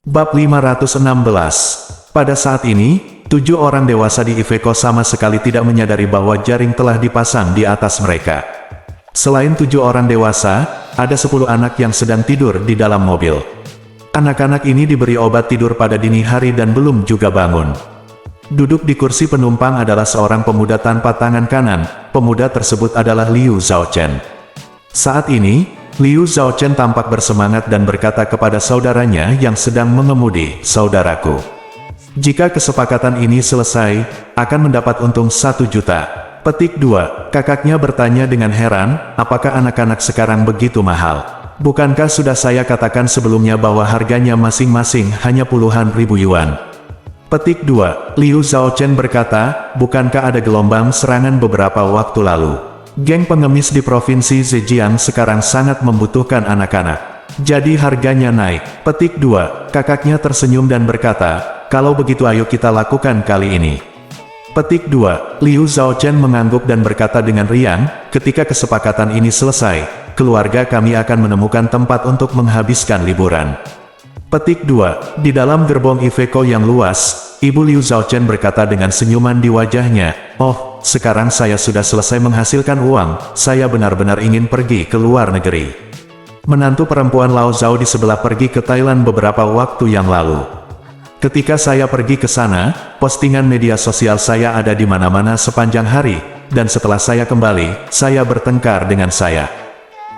Bab 516. Pada saat ini, 7 orang dewasa di Iveco sama sekali tidak menyadari bahwa jaring telah dipasang di atas mereka. Selain 7 orang dewasa, ada 10 anak yang sedang tidur di dalam mobil. Anak-anak ini diberi obat tidur pada dini hari dan belum juga bangun. Duduk di kursi penumpang adalah seorang pemuda tanpa tangan kanan. Pemuda tersebut adalah Liu Zhaochen. Saat ini, Liu Zhaochen tampak bersemangat dan berkata kepada saudaranya yang sedang mengemudi, "Saudaraku, jika kesepakatan ini selesai, akan mendapat untung 1 juta. Petik 2. Kakaknya bertanya dengan heran, apakah anak-anak sekarang begitu mahal? Bukankah sudah saya katakan sebelumnya bahwa harganya masing-masing hanya puluhan ribu yuan? Petik 2. Liu Zhaochen berkata, bukankah ada gelombang serangan beberapa waktu lalu? Geng pengemis di provinsi Zhejiang sekarang sangat membutuhkan anak-anak. Jadi harganya naik. Petik 2. Kakaknya tersenyum dan berkata, kalau begitu ayo kita lakukan kali ini. Petik 2. Liu Zhaochen mengangguk dan berkata dengan riang, ketika kesepakatan ini selesai, keluarga kami akan menemukan tempat untuk menghabiskan liburan. Petik 2. Di dalam gerbong Iveco yang luas, Ibu Liu Zhaochen berkata dengan senyuman di wajahnya, oh, sekarang saya sudah selesai menghasilkan uang, saya benar-benar ingin pergi ke luar negeri. Menantu perempuan Lao Zhao di sebelah pergi ke Thailand beberapa waktu yang lalu. Ketika saya pergi ke sana, postingan media sosial saya ada di mana-mana sepanjang hari, dan setelah saya kembali, saya bertengkar dengan saya.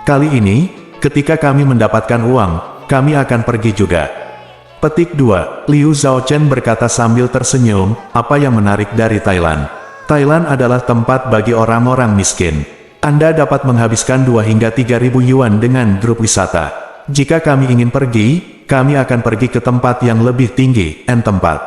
Kali ini, ketika kami mendapatkan uang, kami akan pergi juga. Petik 2. Liu Zhaochen berkata sambil tersenyum, apa yang menarik dari Thailand? Thailand adalah tempat bagi orang-orang miskin. Anda dapat menghabiskan 2 hingga 3 ribu yuan dengan grup wisata. Jika kami ingin pergi, kami akan pergi ke tempat yang lebih tinggi, tempat.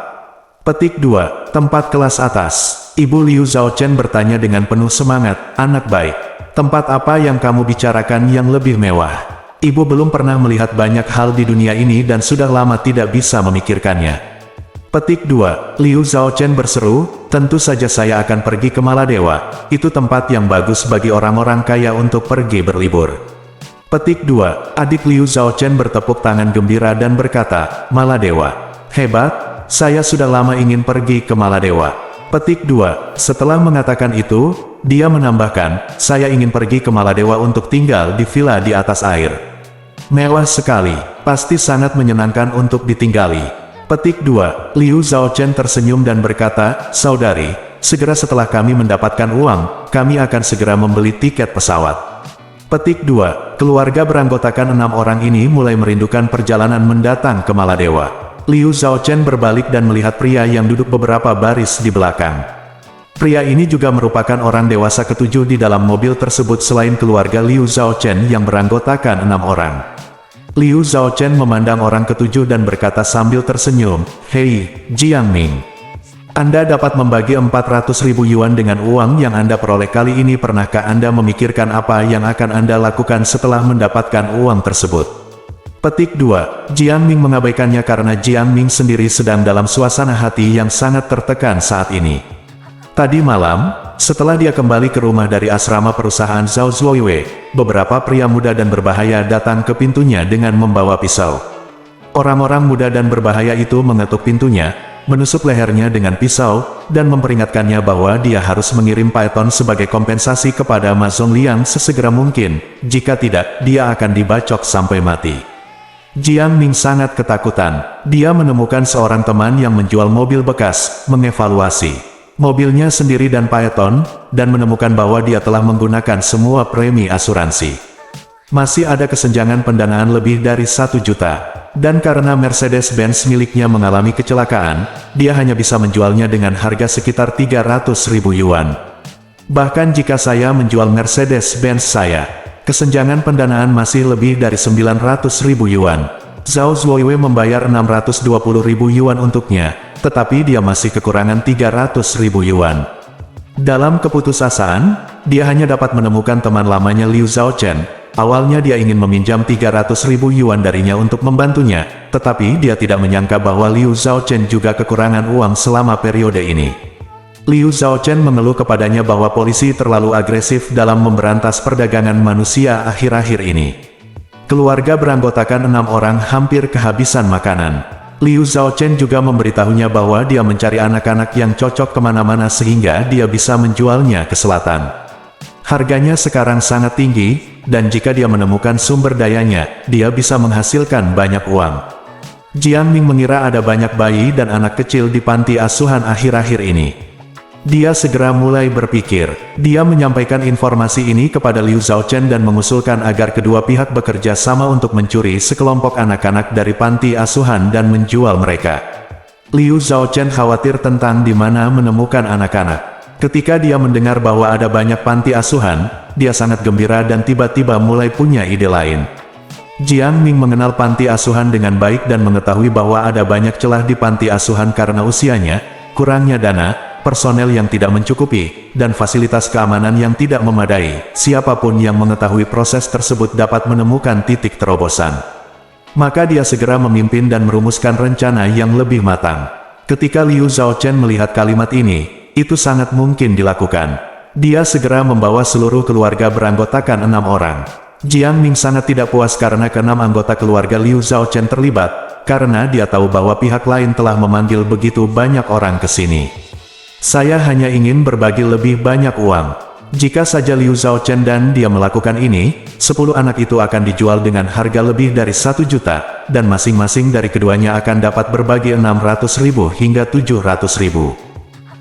Petik 2. Tempat kelas atas. Ibu Liu Zhaochen bertanya dengan penuh semangat, anak baik. Tempat apa yang kamu bicarakan yang lebih mewah? Ibu belum pernah melihat banyak hal di dunia ini dan sudah lama tidak bisa memikirkannya. Petik 2. Liu Zhaochen berseru, tentu saja saya akan pergi ke Maladewa. Itu tempat yang bagus bagi orang-orang kaya untuk pergi berlibur. Petik 2. Adik Liu Zhaochen bertepuk tangan gembira dan berkata, Maladewa. Hebat, saya sudah lama ingin pergi ke Maladewa. Petik 2. Setelah mengatakan itu, dia menambahkan, saya ingin pergi ke Maladewa untuk tinggal di villa di atas air. Mewah sekali, pasti sangat menyenangkan untuk ditinggali. Petik 2. Liu Zhaochen tersenyum dan berkata, saudari, segera setelah kami mendapatkan uang, kami akan segera membeli tiket pesawat. Petik 2. Keluarga beranggotakan 6 orang ini mulai merindukan perjalanan mendatang ke Maladewa. Liu Zhaochen berbalik dan melihat pria yang duduk beberapa baris di belakang. Pria ini juga merupakan orang dewasa ketujuh di dalam mobil tersebut selain keluarga Liu Zhaochen yang beranggotakan 6 orang. Liu Zhaochen memandang orang ketujuh dan berkata sambil tersenyum, hei, Jiang Ming. Anda dapat membagi 400 ribu yuan dengan uang yang Anda peroleh kali ini. Pernahkah Anda memikirkan apa yang akan Anda lakukan setelah mendapatkan uang tersebut? Petik 2. Jiang Ming mengabaikannya karena Jiang Ming sendiri sedang dalam suasana hati yang sangat tertekan saat ini. Tadi malam, setelah dia kembali ke rumah dari asrama perusahaan Zhao Zuoyue, beberapa pria muda dan berbahaya datang ke pintunya dengan membawa pisau. Orang-orang muda dan berbahaya itu mengetuk pintunya, menusuk lehernya dengan pisau, dan memperingatkannya bahwa dia harus mengirim Python sebagai kompensasi kepada Ma Zhongliang sesegera mungkin, jika tidak, dia akan dibacok sampai mati. Jiang Ming sangat ketakutan. Dia menemukan seorang teman yang menjual mobil bekas, mengevaluasi mobilnya sendiri dan Python, dan menemukan bahwa dia telah menggunakan semua premi asuransi. Masih ada kesenjangan pendanaan lebih dari 1 juta. Dan karena Mercedes-Benz miliknya mengalami kecelakaan, dia hanya bisa menjualnya dengan harga sekitar 300 ribu yuan. Bahkan jika saya menjual Mercedes-Benz saya, kesenjangan pendanaan masih lebih dari 900 ribu yuan. Zhao Zuoyue membayar 620 ribu yuan untuknya, tetapi dia masih kekurangan 300 ribu yuan. Dalam keputusasaan, dia hanya dapat menemukan teman lamanya Liu Zhaochen. Awalnya dia ingin meminjam 300 ribu yuan darinya untuk membantunya, tetapi dia tidak menyangka bahwa Liu Zhaochen juga kekurangan uang selama periode ini. Liu Zhaochen mengeluh kepadanya bahwa polisi terlalu agresif dalam memberantas perdagangan manusia akhir-akhir ini. Keluarga beranggotakan 6 orang hampir kehabisan makanan. Liu Zhaochen juga memberitahunya bahwa dia mencari anak-anak yang cocok kemana-mana sehingga dia bisa menjualnya ke selatan. Harganya sekarang sangat tinggi, dan jika dia menemukan sumber dayanya, dia bisa menghasilkan banyak uang. Jiang Ming mengira ada banyak bayi dan anak kecil di panti asuhan akhir-akhir ini. Dia segera mulai berpikir. Dia menyampaikan informasi ini kepada Liu Zhaochen dan mengusulkan agar kedua pihak bekerja sama untuk mencuri sekelompok anak-anak dari panti asuhan dan menjual mereka. Liu Zhaochen khawatir tentang di mana menemukan anak-anak. Ketika dia mendengar bahwa ada banyak panti asuhan, dia sangat gembira dan tiba-tiba mulai punya ide lain. Jiang Ming mengenal panti asuhan dengan baik dan mengetahui bahwa ada banyak celah di panti asuhan karena usianya, kurangnya dana, personel yang tidak mencukupi, dan fasilitas keamanan yang tidak memadai. Siapapun yang mengetahui proses tersebut dapat menemukan titik terobosan. Maka dia segera memimpin dan merumuskan rencana yang lebih matang. Ketika Liu Zhaochen melihat kalimat ini, itu sangat mungkin dilakukan. Dia segera membawa seluruh keluarga beranggotakan 6 orang. Jiang Ming sangat tidak puas karena ke-6 anggota keluarga Liu Zhaochen terlibat, karena dia tahu bahwa pihak lain telah memanggil begitu banyak orang ke sini. Saya hanya ingin berbagi lebih banyak uang. Jika saja Liu Zhaochen dan dia melakukan ini, 10 anak itu akan dijual dengan harga lebih dari 1 juta, dan masing-masing dari keduanya akan dapat berbagi 600.000 hingga 700.000.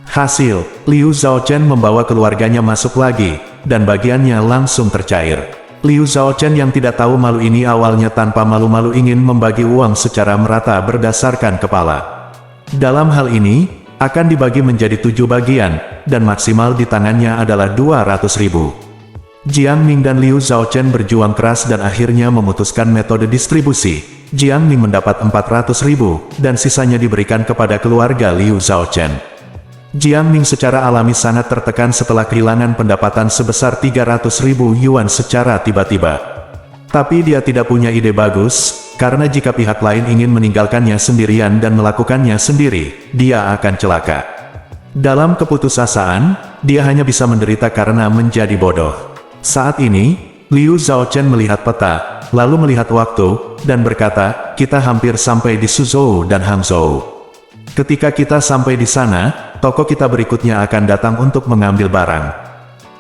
Hasil, Liu Zhaochen membawa keluarganya masuk lagi, dan bagiannya langsung tercair. Liu Zhaochen yang tidak tahu malu ini awalnya tanpa malu-malu ingin membagi uang secara merata berdasarkan kepala. Dalam hal ini, akan dibagi menjadi 7 bagian, dan maksimal di tangannya adalah 200.000. Jiang Ming dan Liu Zhaochen berjuang keras dan akhirnya memutuskan metode distribusi. Jiang Ming mendapat 400.000, dan sisanya diberikan kepada keluarga Liu Zhaochen. Jiang Ming secara alami sangat tertekan setelah kehilangan pendapatan sebesar 300.000 yuan secara tiba-tiba. Tapi dia tidak punya ide bagus, karena jika pihak lain ingin meninggalkannya sendirian dan melakukannya sendiri, dia akan celaka. Dalam keputusasaan, dia hanya bisa menderita karena menjadi bodoh. Saat ini, Liu Zhaochen melihat peta, lalu melihat waktu, dan berkata, kita hampir sampai di Suzhou dan Hangzhou. Ketika kita sampai di sana, toko kita berikutnya akan datang untuk mengambil barang.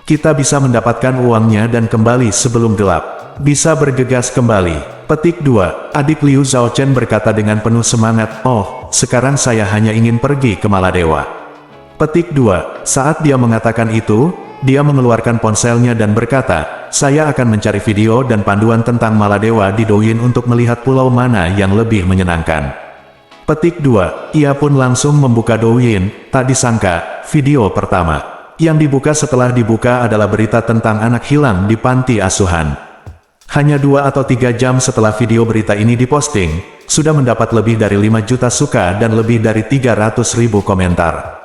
Kita bisa mendapatkan uangnya dan kembali sebelum gelap. Bisa bergegas kembali. Petik 2. Adik Liu Zhaochen berkata dengan penuh semangat, oh, sekarang saya hanya ingin pergi ke Maladewa. Petik 2. Saat dia mengatakan itu, dia mengeluarkan ponselnya dan berkata, saya akan mencari video dan panduan tentang Maladewa di Douyin untuk melihat pulau mana yang lebih menyenangkan. Petik 2. Ia pun langsung membuka Douyin. Tak disangka, video pertama yang dibuka setelah dibuka adalah berita tentang anak hilang di panti asuhan. Hanya 2 atau 3 jam setelah video berita ini diposting, sudah mendapat lebih dari 5 juta suka dan lebih dari 300.000 komentar.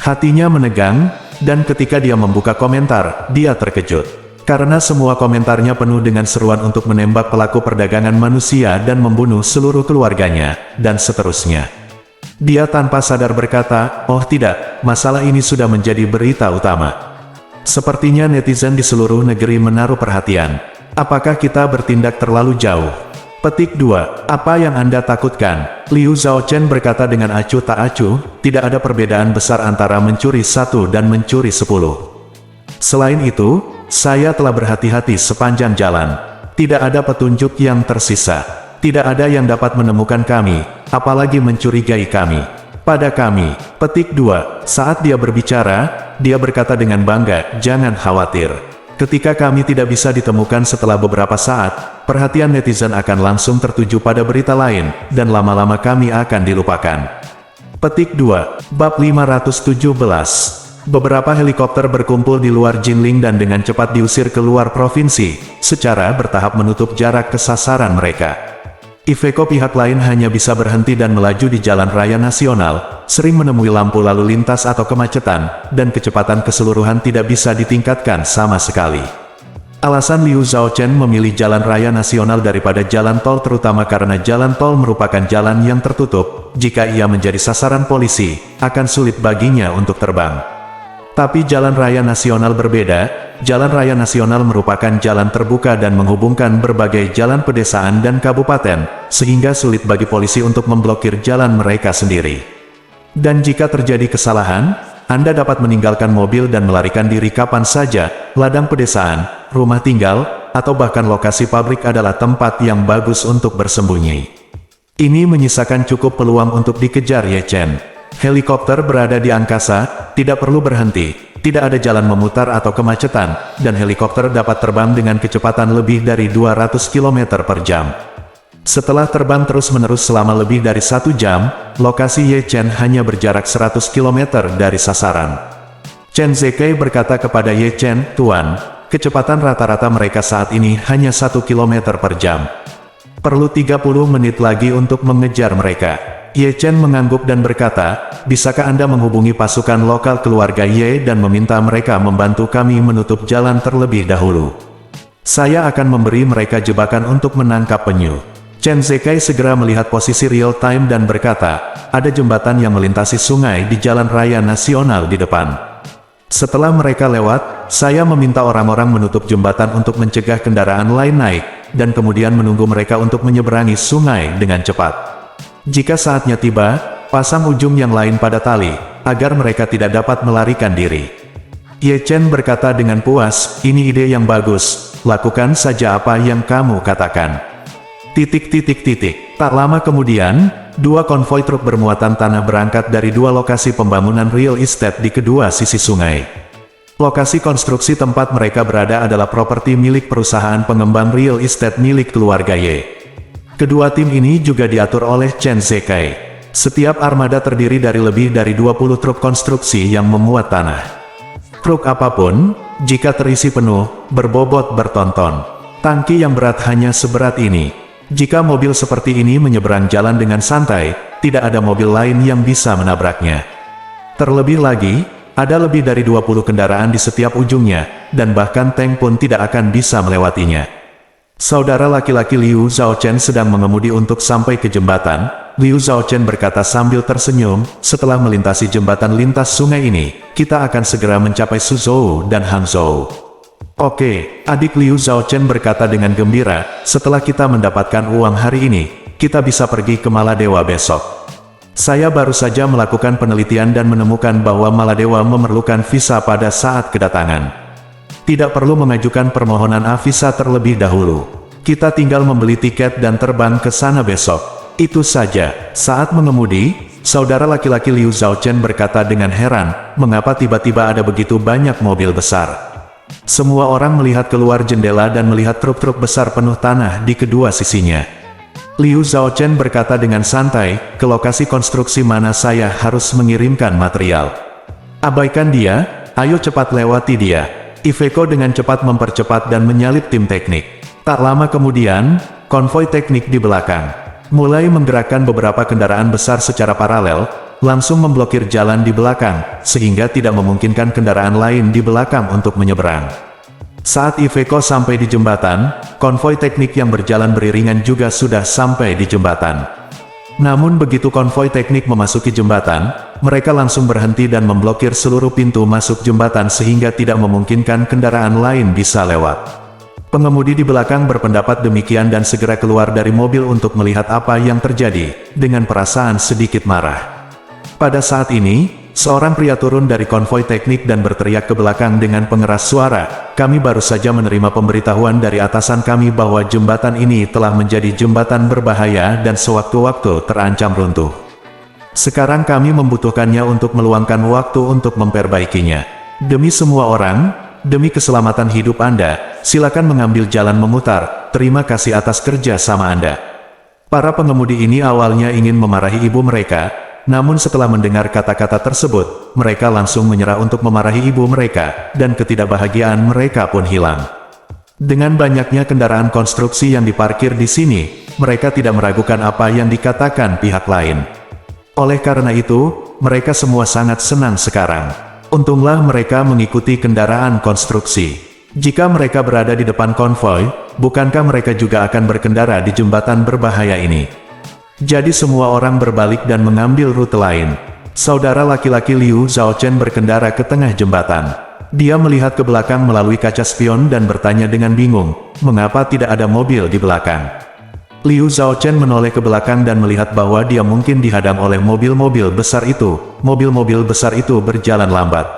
Hatinya menegang, dan ketika dia membuka komentar, dia terkejut. Karena semua komentarnya penuh dengan seruan untuk menembak pelaku perdagangan manusia dan membunuh seluruh keluarganya, dan seterusnya. Dia tanpa sadar berkata, oh tidak, masalah ini sudah menjadi berita utama. Sepertinya netizen di seluruh negeri menaruh perhatian. Apakah kita bertindak terlalu jauh? Petik 2. Apa yang Anda takutkan? Liu Zhaochen berkata dengan acuh tak acuh, tidak ada perbedaan besar antara mencuri 1 dan mencuri 10. Selain itu, saya telah berhati-hati sepanjang jalan. Tidak ada petunjuk yang tersisa. Tidak ada yang dapat menemukan kami, apalagi mencurigai kami. Pada kami. Petik 2. Saat dia berbicara, dia berkata dengan bangga, jangan khawatir. Ketika kami tidak bisa ditemukan setelah beberapa saat, perhatian netizen akan langsung tertuju pada berita lain, dan lama-lama kami akan dilupakan. Petik 2. Bab 517. Beberapa helikopter berkumpul di luar Jinling dan dengan cepat diusir keluar provinsi, secara bertahap menutup jarak ke sasaran mereka. Iveco pihak lain hanya bisa berhenti dan melaju di jalan raya nasional, sering menemui lampu lalu lintas atau kemacetan, dan kecepatan keseluruhan tidak bisa ditingkatkan sama sekali. Alasan Liu Zhaochen memilih jalan raya nasional daripada jalan tol terutama karena jalan tol merupakan jalan yang tertutup, jika ia menjadi sasaran polisi, akan sulit baginya untuk terbang. Tapi jalan raya nasional berbeda. Jalan raya nasional merupakan jalan terbuka dan menghubungkan berbagai jalan pedesaan dan kabupaten, sehingga sulit bagi polisi untuk memblokir jalan mereka sendiri. Dan jika terjadi kesalahan, Anda dapat meninggalkan mobil dan melarikan diri kapan saja. Ladang pedesaan, rumah tinggal, atau bahkan lokasi pabrik adalah tempat yang bagus untuk bersembunyi. Ini menyisakan cukup peluang untuk dikejar Ye Chen. Helikopter berada di angkasa, tidak perlu berhenti. Tidak ada jalan memutar atau kemacetan, dan helikopter dapat terbang dengan kecepatan lebih dari 200 km per jam. Setelah terbang terus-menerus selama lebih dari 1 jam, lokasi Ye Chen hanya berjarak 100 km dari sasaran. Chen Zekai berkata kepada Ye Chen, "Tuan, kecepatan rata-rata mereka saat ini hanya 1 km per jam. Perlu 30 menit lagi untuk mengejar mereka." Ye Chen mengangguk dan berkata, "Bisakah Anda menghubungi pasukan lokal keluarga Ye dan meminta mereka membantu kami menutup jalan terlebih dahulu? Saya akan memberi mereka jebakan untuk menangkap penyu." Chen Zekai segera melihat posisi real time dan berkata, "Ada jembatan yang melintasi sungai di jalan raya nasional di depan. Setelah mereka lewat, saya meminta orang-orang menutup jembatan untuk mencegah kendaraan lain naik, dan kemudian menunggu mereka untuk menyeberangi sungai dengan cepat. Jika saatnya tiba, pasang ujung yang lain pada tali, agar mereka tidak dapat melarikan diri." Ye Chen berkata dengan puas, "Ini ide yang bagus, lakukan saja apa yang kamu katakan." Tak lama kemudian, 2 konvoi truk bermuatan tanah berangkat dari 2 lokasi pembangunan real estate di kedua sisi sungai. Lokasi konstruksi tempat mereka berada adalah properti milik perusahaan pengembang real estate milik keluarga Ye. Kedua tim ini juga diatur oleh Chen Zekai. Setiap armada terdiri dari lebih dari 20 truk konstruksi yang memuat tanah. Truk apapun, jika terisi penuh, berbobot bertonton. Tangki yang berat hanya seberat ini. Jika mobil seperti ini menyeberang jalan dengan santai, tidak ada mobil lain yang bisa menabraknya. Terlebih lagi, ada lebih dari 20 kendaraan di setiap ujungnya, dan bahkan tank pun tidak akan bisa melewatinya. Saudara laki-laki Liu Zhaochen sedang mengemudi untuk sampai ke jembatan. Liu Zhaochen berkata sambil tersenyum, "Setelah melintasi jembatan lintas sungai ini, kita akan segera mencapai Suzhou dan Hangzhou." "Oke," adik Liu Zhaochen berkata dengan gembira, "setelah kita mendapatkan uang hari ini, kita bisa pergi ke Maladewa besok. Saya baru saja melakukan penelitian dan menemukan bahwa Maladewa memerlukan visa pada saat kedatangan. Tidak perlu mengajukan permohonan visa terlebih dahulu. Kita tinggal membeli tiket dan terbang ke sana besok. Itu saja." Saat mengemudi, saudara laki-laki Liu Zhaochen berkata dengan heran, "Mengapa tiba-tiba ada begitu banyak mobil besar?" Semua orang melihat keluar jendela dan melihat truk-truk besar penuh tanah di kedua sisinya. Liu Zhaochen berkata dengan santai, "Ke lokasi konstruksi mana saya harus mengirimkan material? Abaikan dia, ayo cepat lewati dia." Iveco dengan cepat mempercepat dan menyalip tim teknik. Tak lama kemudian, konvoi teknik di belakang mulai menggerakkan beberapa kendaraan besar secara paralel, langsung memblokir jalan di belakang, sehingga tidak memungkinkan kendaraan lain di belakang untuk menyeberang. Saat Iveco sampai di jembatan, konvoi teknik yang berjalan beriringan juga sudah sampai di jembatan. Namun begitu konvoi teknik memasuki jembatan, mereka langsung berhenti dan memblokir seluruh pintu masuk jembatan sehingga tidak memungkinkan kendaraan lain bisa lewat. Pengemudi di belakang berpendapat demikian dan segera keluar dari mobil untuk melihat apa yang terjadi, dengan perasaan sedikit marah. Pada saat ini, seorang pria turun dari konvoi teknik dan berteriak ke belakang dengan pengeras suara, "Kami baru saja menerima pemberitahuan dari atasan kami bahwa jembatan ini telah menjadi jembatan berbahaya dan sewaktu-waktu terancam runtuh. Sekarang kami membutuhkannya untuk meluangkan waktu untuk memperbaikinya. Demi semua orang, demi keselamatan hidup Anda, silakan mengambil jalan memutar. Terima kasih atas kerja sama Anda." Para pengemudi ini awalnya ingin memarahi ibu mereka, namun setelah mendengar kata-kata tersebut, mereka langsung menyerah untuk memarahi ibu mereka, dan ketidakbahagiaan mereka pun hilang. Dengan banyaknya kendaraan konstruksi yang diparkir di sini, mereka tidak meragukan apa yang dikatakan pihak lain. Oleh karena itu, mereka semua sangat senang sekarang. Untunglah mereka mengikuti kendaraan konstruksi. Jika mereka berada di depan konvoi, bukankah mereka juga akan berkendara di jembatan berbahaya ini? Jadi semua orang berbalik dan mengambil rute lain. Saudara laki-laki Liu Zhaochen berkendara ke tengah jembatan. Dia melihat ke belakang melalui kaca spion dan bertanya dengan bingung, mengapa tidak ada mobil di belakang. Liu Zhaochen menoleh ke belakang dan melihat bahwa dia mungkin dihadang oleh mobil-mobil besar itu. Mobil-mobil besar itu berjalan lambat.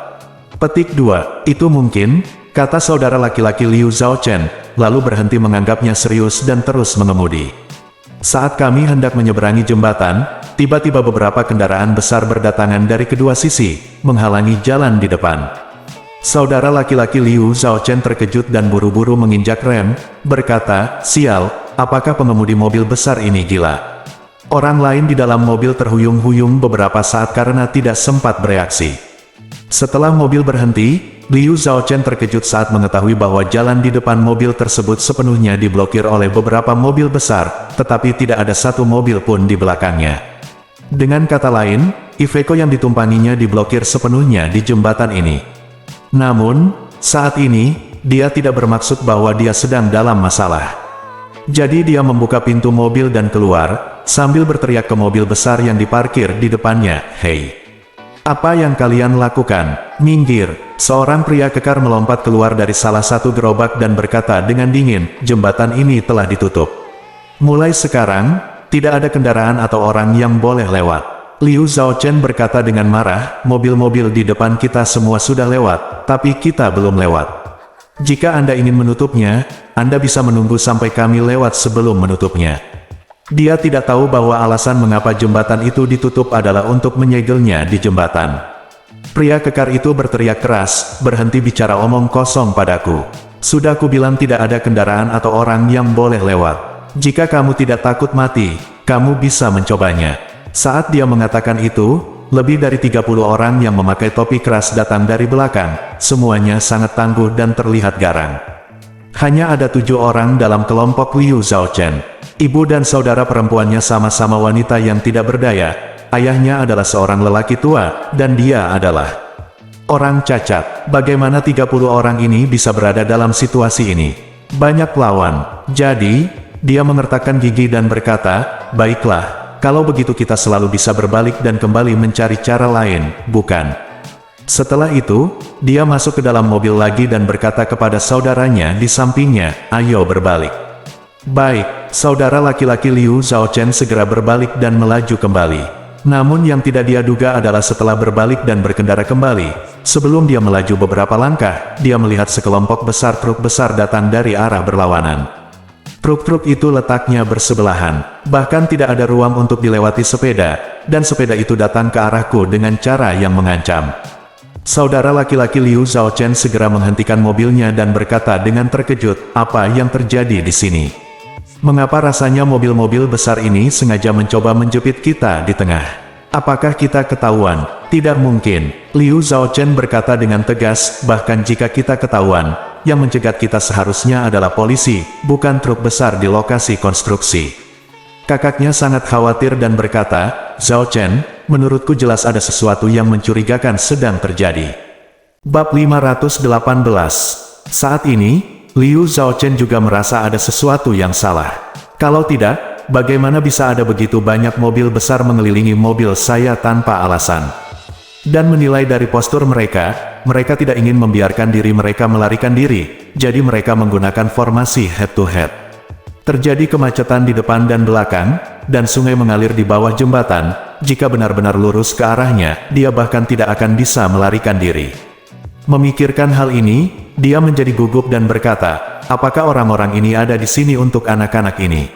Petik 2. Itu mungkin, kata saudara laki-laki Liu Zhaochen, lalu berhenti menganggapnya serius dan terus mengemudi. Saat kami hendak menyeberangi jembatan, tiba-tiba beberapa kendaraan besar berdatangan dari kedua sisi, menghalangi jalan di depan. Saudara laki-laki Liu Zhaochen terkejut dan buru-buru menginjak rem, berkata, "Sial, apakah pengemudi mobil besar ini gila?" Orang lain di dalam mobil terhuyung-huyung beberapa saat karena tidak sempat bereaksi. Setelah mobil berhenti, Liu Zhaochen terkejut saat mengetahui bahwa jalan di depan mobil tersebut sepenuhnya diblokir oleh beberapa mobil besar, tetapi tidak ada satu mobil pun di belakangnya. Dengan kata lain, Iveco yang ditumpanginya diblokir sepenuhnya di jembatan ini. Namun, saat ini, dia tidak bermaksud bahwa dia sedang dalam masalah. Jadi dia membuka pintu mobil dan keluar, sambil berteriak ke mobil besar yang diparkir di depannya, "Hei! Apa yang kalian lakukan? Minggir!" Seorang pria kekar melompat keluar dari salah satu gerobak dan berkata dengan dingin, "Jembatan ini telah ditutup. Mulai sekarang, tidak ada kendaraan atau orang yang boleh lewat." Liu Zhaochen berkata dengan marah, "Mobil-mobil di depan kita semua sudah lewat, tapi kita belum lewat. Jika Anda ingin menutupnya, Anda bisa menunggu sampai kami lewat sebelum menutupnya." Dia tidak tahu bahwa alasan mengapa jembatan itu ditutup adalah untuk menyegelnya di jembatan. Pria kekar itu berteriak keras, "Berhenti bicara omong kosong padaku. Sudah kubilang tidak ada kendaraan atau orang yang boleh lewat. Jika kamu tidak takut mati, kamu bisa mencobanya." Saat dia mengatakan itu, lebih dari 30 orang yang memakai topi keras datang dari belakang, semuanya sangat tangguh dan terlihat garang. Hanya ada 7 orang dalam kelompok Liu Zhaochen. Ibu dan saudara perempuannya sama-sama wanita yang tidak berdaya. Ayahnya adalah seorang lelaki tua, dan dia adalah orang cacat. Bagaimana 30 orang ini bisa berada dalam situasi ini? Banyak lawan. Jadi, dia mengertakkan gigi dan berkata, "Baiklah. Kalau begitu kita selalu bisa berbalik dan kembali mencari cara lain, bukan?" Setelah itu, dia masuk ke dalam mobil lagi dan berkata kepada saudaranya di sampingnya, "Ayo berbalik." Baik, saudara laki-laki Liu Zhaochen segera berbalik dan melaju kembali. Namun yang tidak dia duga adalah setelah berbalik dan berkendara kembali, sebelum dia melaju beberapa langkah, dia melihat sekelompok besar truk besar datang dari arah berlawanan. Truk-truk itu letaknya bersebelahan, bahkan tidak ada ruang untuk dilewati sepeda, dan sepeda itu datang ke arahku dengan cara yang mengancam. Saudara laki-laki Liu Zhaochen segera menghentikan mobilnya dan berkata dengan terkejut, "Apa yang terjadi di sini? Mengapa rasanya mobil-mobil besar ini sengaja mencoba menjepit kita di tengah? Apakah kita ketahuan?" "Tidak mungkin," Liu Zhaochen berkata dengan tegas, "bahkan jika kita ketahuan, yang mencegat kita seharusnya adalah polisi, bukan truk besar di lokasi konstruksi." Kakaknya sangat khawatir dan berkata, "Zhaochen, menurutku jelas ada sesuatu yang mencurigakan sedang terjadi." Bab 518. Saat ini, Liu Zhaochen juga merasa ada sesuatu yang salah. Kalau tidak, bagaimana bisa ada begitu banyak mobil besar mengelilingi mobil saya tanpa alasan? Dan menilai dari postur mereka tidak ingin membiarkan diri mereka melarikan diri, jadi mereka menggunakan formasi head-to-head. Terjadi kemacetan di depan dan belakang, dan sungai mengalir di bawah jembatan. Jika benar-benar lurus ke arahnya, dia bahkan tidak akan bisa melarikan diri. Memikirkan hal ini, dia menjadi gugup dan berkata, "Apakah orang-orang ini ada di sini untuk anak-anak ini?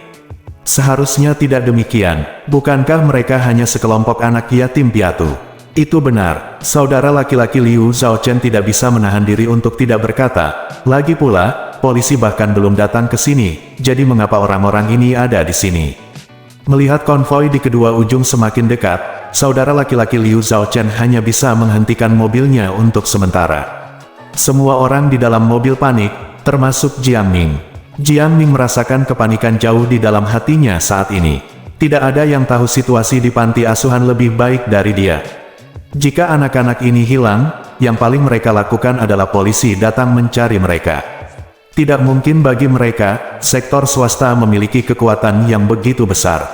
Seharusnya tidak demikian, bukankah mereka hanya sekelompok anak yatim piatu?" Itu benar, saudara laki-laki Liu Zhaochen tidak bisa menahan diri untuk tidak berkata. Lagi pula, polisi bahkan belum datang ke sini, jadi mengapa orang-orang ini ada di sini? Melihat konvoi di kedua ujung semakin dekat, saudara laki-laki Liu Zhaochen hanya bisa menghentikan mobilnya untuk sementara. Semua orang di dalam mobil panik, termasuk Jiang Ning. Jiang Ning merasakan kepanikan jauh di dalam hatinya saat ini. Tidak ada yang tahu situasi di panti asuhan lebih baik dari dia. Jika anak-anak ini hilang, yang paling mereka lakukan adalah polisi datang mencari mereka. Tidak mungkin bagi mereka, sektor swasta memiliki kekuatan yang begitu besar.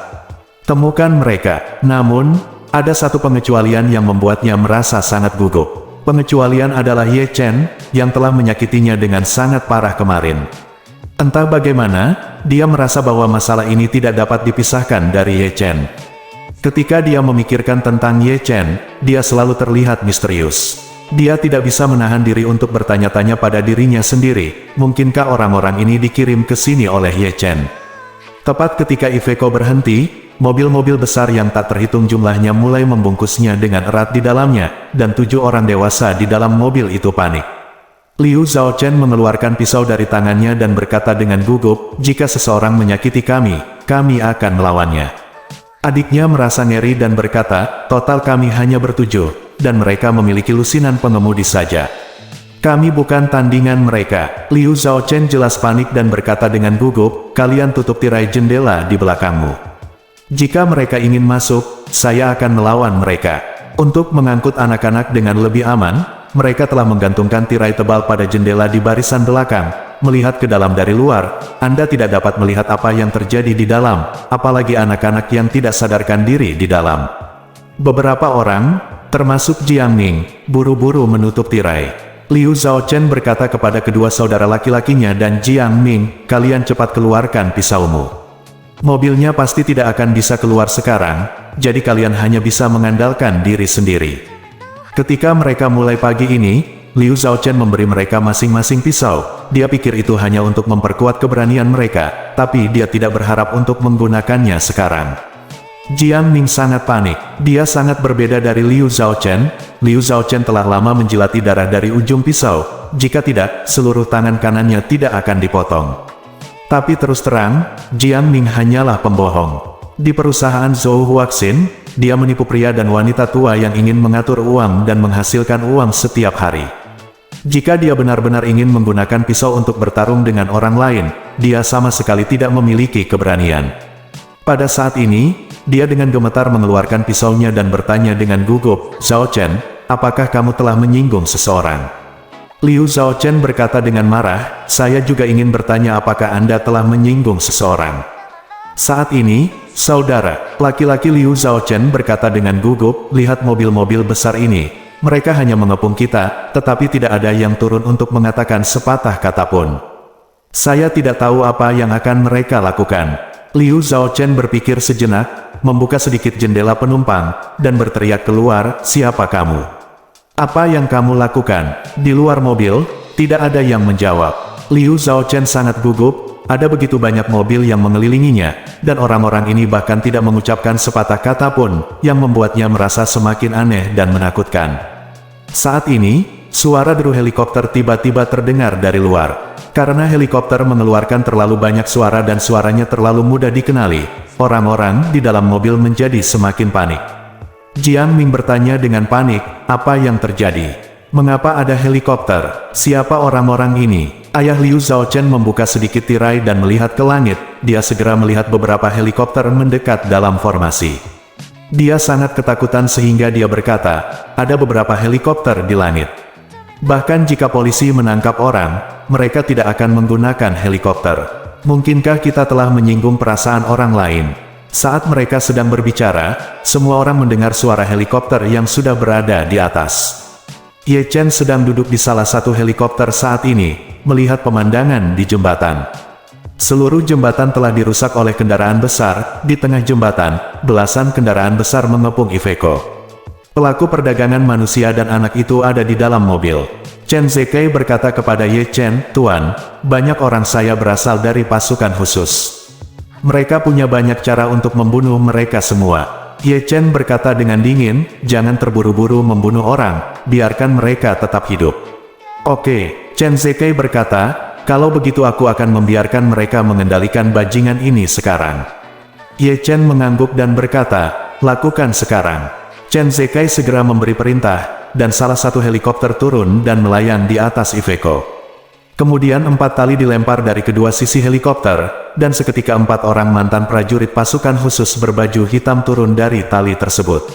Temukan mereka. Namun, Ada satu pengecualian yang membuatnya merasa sangat gugup. Pengecualian adalah Ye Chen, yang telah menyakitinya dengan sangat parah kemarin. Entah bagaimana, dia merasa bahwa masalah ini tidak dapat dipisahkan dari Ye Chen. Ketika dia memikirkan tentang Ye Chen, dia selalu terlihat misterius. Dia tidak bisa menahan diri untuk bertanya-tanya pada dirinya sendiri, mungkinkah orang-orang ini dikirim ke sini oleh Ye Chen? Tepat ketika Iveco berhenti, mobil-mobil besar yang tak terhitung jumlahnya mulai membungkusnya dengan erat di dalamnya, dan 7 orang dewasa di dalam mobil itu panik. Liu Zhaochen mengeluarkan pisau dari tangannya dan berkata dengan gugup, "Jika seseorang menyakiti kami akan melawannya." Adiknya merasa ngeri dan berkata, "Total kami hanya ber-7, dan mereka memiliki lusinan pengemudi saja. Kami bukan tandingan mereka." Liu Zhaochen jelas panik dan berkata dengan gugup, "Kalian tutup tirai jendela di belakangmu. Jika mereka ingin masuk, saya akan melawan mereka." Untuk mengangkut anak-anak dengan lebih aman, mereka telah menggantungkan tirai tebal pada jendela di barisan belakang. Melihat ke dalam dari luar, Anda tidak dapat melihat apa yang terjadi di dalam, apalagi anak-anak yang tidak sadarkan diri di dalam. Beberapa orang, termasuk Jiang Ning, buru-buru menutup tirai. Liu Zhaochen berkata kepada kedua saudara laki-lakinya dan Jiang Ning, "Kalian cepat keluarkan pisaumu. Mobilnya pasti tidak akan bisa keluar sekarang, jadi kalian hanya bisa mengandalkan diri sendiri." Ketika mereka mulai pagi ini, Liu Zhaochen memberi mereka masing-masing pisau. Dia pikir itu hanya untuk memperkuat keberanian mereka, tapi dia tidak berharap untuk menggunakannya sekarang. Jiang Ning sangat panik. Dia sangat berbeda dari Liu Zhaochen. Liu Zhaochen telah lama menjilati darah dari ujung pisau. Jika tidak, seluruh tangan kanannya tidak akan dipotong. Tapi terus terang, Jiang Ning hanyalah pembohong. Di perusahaan Zhou Huaxin, dia menipu pria dan wanita tua yang ingin mengatur uang dan menghasilkan uang setiap hari. Jika dia benar-benar ingin menggunakan pisau untuk bertarung dengan orang lain, dia sama sekali tidak memiliki keberanian. Pada saat ini, dia dengan gemetar mengeluarkan pisaunya dan bertanya dengan gugup, "Zhaochen, apakah kamu telah menyinggung seseorang?" Liu Zhaochen berkata dengan marah, "Saya juga ingin bertanya apakah Anda telah menyinggung seseorang." Saat ini, saudara, laki-laki Liu Zhaochen berkata dengan gugup, "Lihat mobil-mobil besar ini. Mereka hanya mengepung kita, tetapi tidak ada yang turun untuk mengatakan sepatah kata pun. Saya tidak tahu apa yang akan mereka lakukan." Liu Zhaochen berpikir sejenak, membuka sedikit jendela penumpang, dan berteriak keluar, "Siapa kamu? Apa yang kamu lakukan?" Di luar mobil, tidak ada yang menjawab. Liu Zhaochen sangat gugup, ada begitu banyak mobil yang mengelilinginya, dan orang-orang ini bahkan tidak mengucapkan sepatah kata pun, yang membuatnya merasa semakin aneh dan menakutkan. Saat ini, suara deru helikopter tiba-tiba terdengar dari luar. Karena helikopter mengeluarkan terlalu banyak suara dan suaranya terlalu mudah dikenali, orang-orang di dalam mobil menjadi semakin panik. Jiang Ning bertanya dengan panik, "Apa yang terjadi? Mengapa ada helikopter? Siapa orang-orang ini?" Ayah Liu Zhaochen membuka sedikit tirai dan melihat ke langit. Dia segera melihat beberapa helikopter mendekat dalam formasi. Dia sangat ketakutan sehingga dia berkata, "Ada beberapa helikopter di langit. Bahkan jika polisi menangkap orang, mereka tidak akan menggunakan helikopter. Mungkinkah kita telah menyinggung perasaan orang lain?" Saat mereka sedang berbicara, semua orang mendengar suara helikopter yang sudah berada di atas. Ye Chen sedang duduk di salah satu helikopter saat ini, melihat pemandangan di jembatan. Seluruh jembatan telah dirusak oleh kendaraan besar. Di tengah jembatan, belasan kendaraan besar mengepung Iveco. Pelaku perdagangan manusia dan anak itu ada di dalam mobil. Chen Zekai berkata kepada Ye Chen, "Tuan, banyak orang saya berasal dari pasukan khusus. Mereka punya banyak cara untuk membunuh mereka semua." Ye Chen berkata dengan dingin, "Jangan terburu-buru membunuh orang, biarkan mereka tetap hidup." "Oke," Chen Zekai berkata, "kalau begitu aku akan membiarkan mereka mengendalikan bajingan ini sekarang." Ye Chen mengangguk dan berkata, "Lakukan sekarang." Chen Zekai segera memberi perintah, dan salah satu helikopter turun dan melayang di atas Iveco. Kemudian 4 tali dilempar dari kedua sisi helikopter, dan seketika 4 orang mantan prajurit pasukan khusus berbaju hitam turun dari tali tersebut.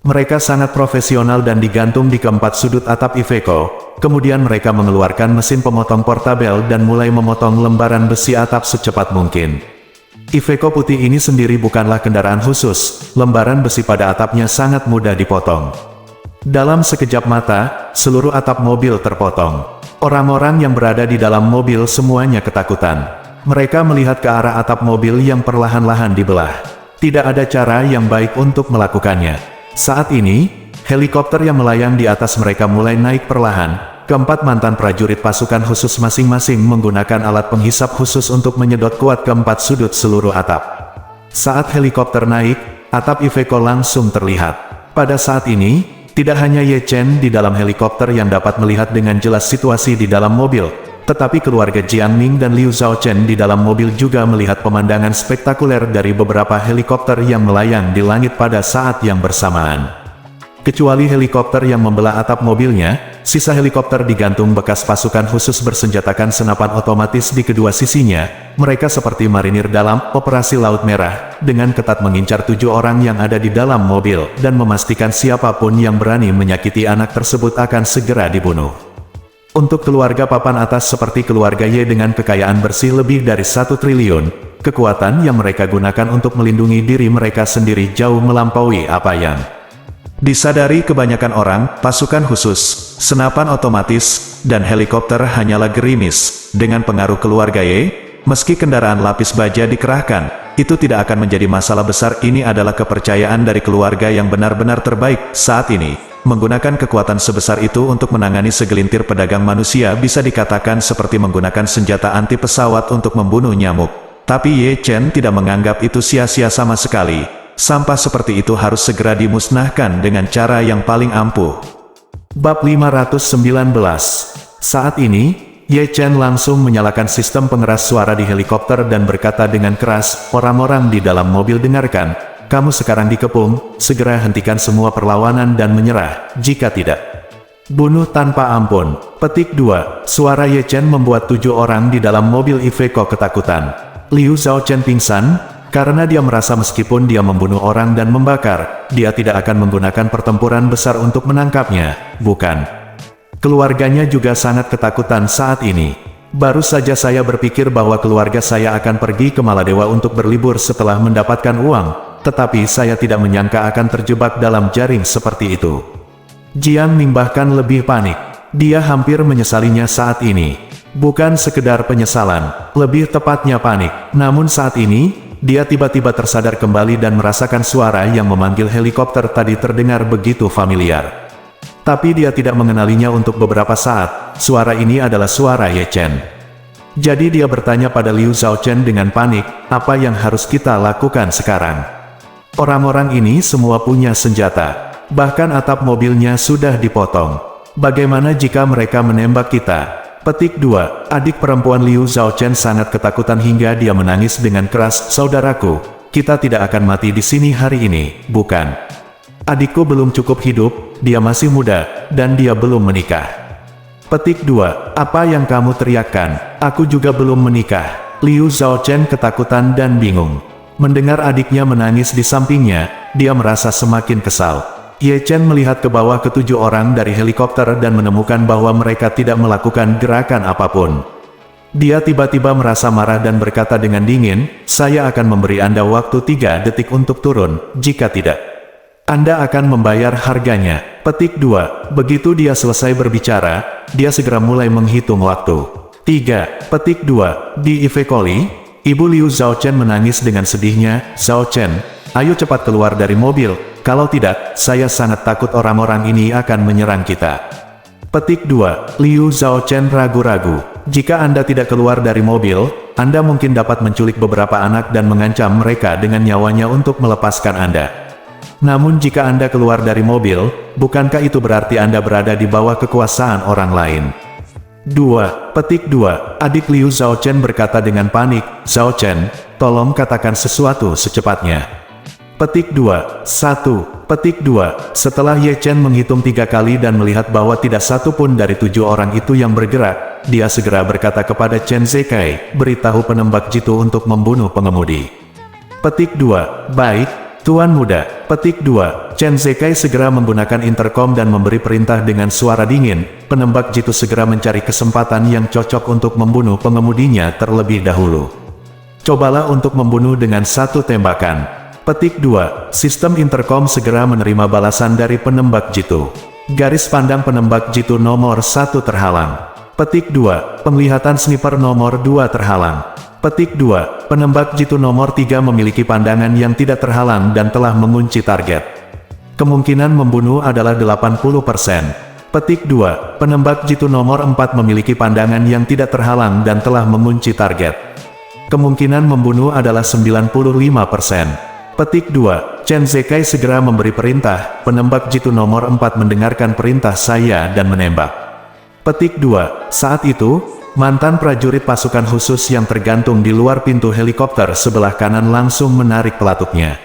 Mereka sangat profesional dan digantung di keempat sudut atap Iveco. Kemudian mereka mengeluarkan mesin pemotong portabel dan mulai memotong lembaran besi atap secepat mungkin. Iveco putih ini sendiri bukanlah kendaraan khusus, lembaran besi pada atapnya sangat mudah dipotong. Dalam sekejap mata, seluruh atap mobil terpotong. Orang-orang yang berada di dalam mobil semuanya ketakutan. Mereka melihat ke arah atap mobil yang perlahan-lahan dibelah. Tidak ada cara yang baik untuk melakukannya. Saat ini, helikopter yang melayang di atas mereka mulai naik perlahan. Keempat mantan prajurit pasukan khusus masing-masing menggunakan alat penghisap khusus untuk menyedot kuat keempat sudut seluruh atap. Saat helikopter naik, atap Iveco langsung terlihat. Pada saat ini, tidak hanya Ye Chen di dalam helikopter yang dapat melihat dengan jelas situasi di dalam mobil, tetapi keluarga Jiang Ning dan Liu Zhaochen di dalam mobil juga melihat pemandangan spektakuler dari beberapa helikopter yang melayang di langit pada saat yang bersamaan. Kecuali helikopter yang membelah atap mobilnya, sisa helikopter digantung bekas pasukan khusus bersenjatakan senapan otomatis di kedua sisinya. Mereka seperti marinir dalam operasi Laut Merah, dengan ketat mengincar 7 orang yang ada di dalam mobil, dan memastikan siapapun yang berani menyakiti anak tersebut akan segera dibunuh. Untuk keluarga papan atas seperti keluarga Ye dengan kekayaan bersih lebih dari 1 triliun, kekuatan yang mereka gunakan untuk melindungi diri mereka sendiri jauh melampaui apa yang disadari kebanyakan orang. Pasukan khusus, senapan otomatis, dan helikopter hanyalah gerimis. Dengan pengaruh keluarga Ye, meski kendaraan lapis baja dikerahkan, itu tidak akan menjadi masalah besar. Ini adalah kepercayaan dari keluarga yang benar-benar terbaik saat ini. Menggunakan kekuatan sebesar itu untuk menangani segelintir pedagang manusia bisa dikatakan seperti menggunakan senjata anti pesawat untuk membunuh nyamuk. Tapi Ye Chen tidak menganggap itu sia-sia sama sekali. Sampah seperti itu harus segera dimusnahkan dengan cara yang paling ampuh. Bab 519. Saat ini, Ye Chen langsung menyalakan sistem pengeras suara di helikopter dan berkata dengan keras, "Orang-orang di dalam mobil dengarkan, kamu sekarang dikepung, segera hentikan semua perlawanan dan menyerah, jika tidak, bunuh tanpa ampun." Petik 2. Suara Ye Chen membuat 7 orang di dalam mobil Iveco ketakutan. Liu Zhaochen pingsan, karena dia merasa meskipun dia membunuh orang dan membakar, dia tidak akan menggunakan pertempuran besar untuk menangkapnya, bukan? Keluarganya juga sangat ketakutan saat ini. Baru saja saya berpikir bahwa keluarga saya akan pergi ke Maladewa untuk berlibur setelah mendapatkan uang, tetapi saya tidak menyangka akan terjebak dalam jaring seperti itu. Jiang Ning bahkan lebih panik. Dia hampir menyesalinya saat ini. Bukan sekedar penyesalan, lebih tepatnya panik. Namun saat ini, dia tiba-tiba tersadar kembali dan merasakan suara yang memanggil helikopter tadi terdengar begitu familiar. Tapi dia tidak mengenalinya untuk beberapa saat. Suara ini adalah suara Ye Chen. Jadi dia bertanya pada Liu Zhaochen dengan panik, "Apa yang harus kita lakukan sekarang?" Orang-orang ini semua punya senjata. Bahkan atap mobilnya sudah dipotong. Bagaimana jika mereka menembak kita? Petik 2. Adik perempuan Liu Zhaochen sangat ketakutan hingga dia menangis dengan keras. "Saudaraku, kita tidak akan mati di sini hari ini, bukan? Adikku belum cukup hidup, dia masih muda, dan dia belum menikah." Petik 2. Apa yang kamu teriakkan? Aku juga belum menikah. Liu Zhaochen ketakutan dan bingung. Mendengar adiknya menangis di sampingnya, dia merasa semakin kesal. Ye Chen melihat ke bawah ke 7 orang dari helikopter dan menemukan bahwa mereka tidak melakukan gerakan apapun. Dia tiba-tiba merasa marah dan berkata dengan dingin, "Saya akan memberi Anda waktu 3 detik untuk turun, jika tidak, Anda akan membayar harganya." Petik 2. Begitu dia selesai berbicara, dia segera mulai menghitung waktu. 3. Petik 2. Di Iveco, Ibu Liu Zhaochen menangis dengan sedihnya. "Zhaochen, ayo cepat keluar dari mobil. Kalau tidak, saya sangat takut orang-orang ini akan menyerang kita." Petik 2. Liu Zhaochen ragu-ragu. "Jika Anda tidak keluar dari mobil, Anda mungkin dapat menculik beberapa anak dan mengancam mereka dengan nyawanya untuk melepaskan Anda. Namun jika Anda keluar dari mobil, bukankah itu berarti Anda berada di bawah kekuasaan orang lain?" 2. Petik 2. Adik Liu Zhaochen berkata dengan panik, "Zhaochen, tolong katakan sesuatu secepatnya." Petik 2. 1. Petik 2. Setelah Ye Chen menghitung 3 kali dan melihat bahwa tidak satu pun dari 7 orang itu yang bergerak, dia segera berkata kepada Chen Zekai, "Beritahu penembak jitu untuk membunuh pengemudi." Petik 2. Baik, Tuan Muda. Petik 2. Chen Zekai segera menggunakan intercom dan memberi perintah dengan suara dingin. Penembak jitu segera mencari kesempatan yang cocok untuk membunuh pengemudinya terlebih dahulu. Cobalah untuk membunuh dengan satu tembakan. Petik 2. Sistem interkom segera menerima balasan dari penembak jitu. Garis pandang penembak jitu nomor 1 terhalang. Petik 2. Penglihatan sniper nomor 2 terhalang. Petik 2. Penembak jitu nomor 3 memiliki pandangan yang tidak terhalang dan telah mengunci target. Kemungkinan membunuh adalah 80%. Petik 2. Penembak jitu nomor 4 memiliki pandangan yang tidak terhalang dan telah mengunci target. Kemungkinan membunuh adalah 95%. Petik 2. Chen Zekai segera memberi perintah, penembak jitu nomor 4 mendengarkan perintah saya dan menembak. Petik 2. Saat itu, mantan prajurit pasukan khusus yang tergantung di luar pintu helikopter sebelah kanan langsung menarik pelatuknya.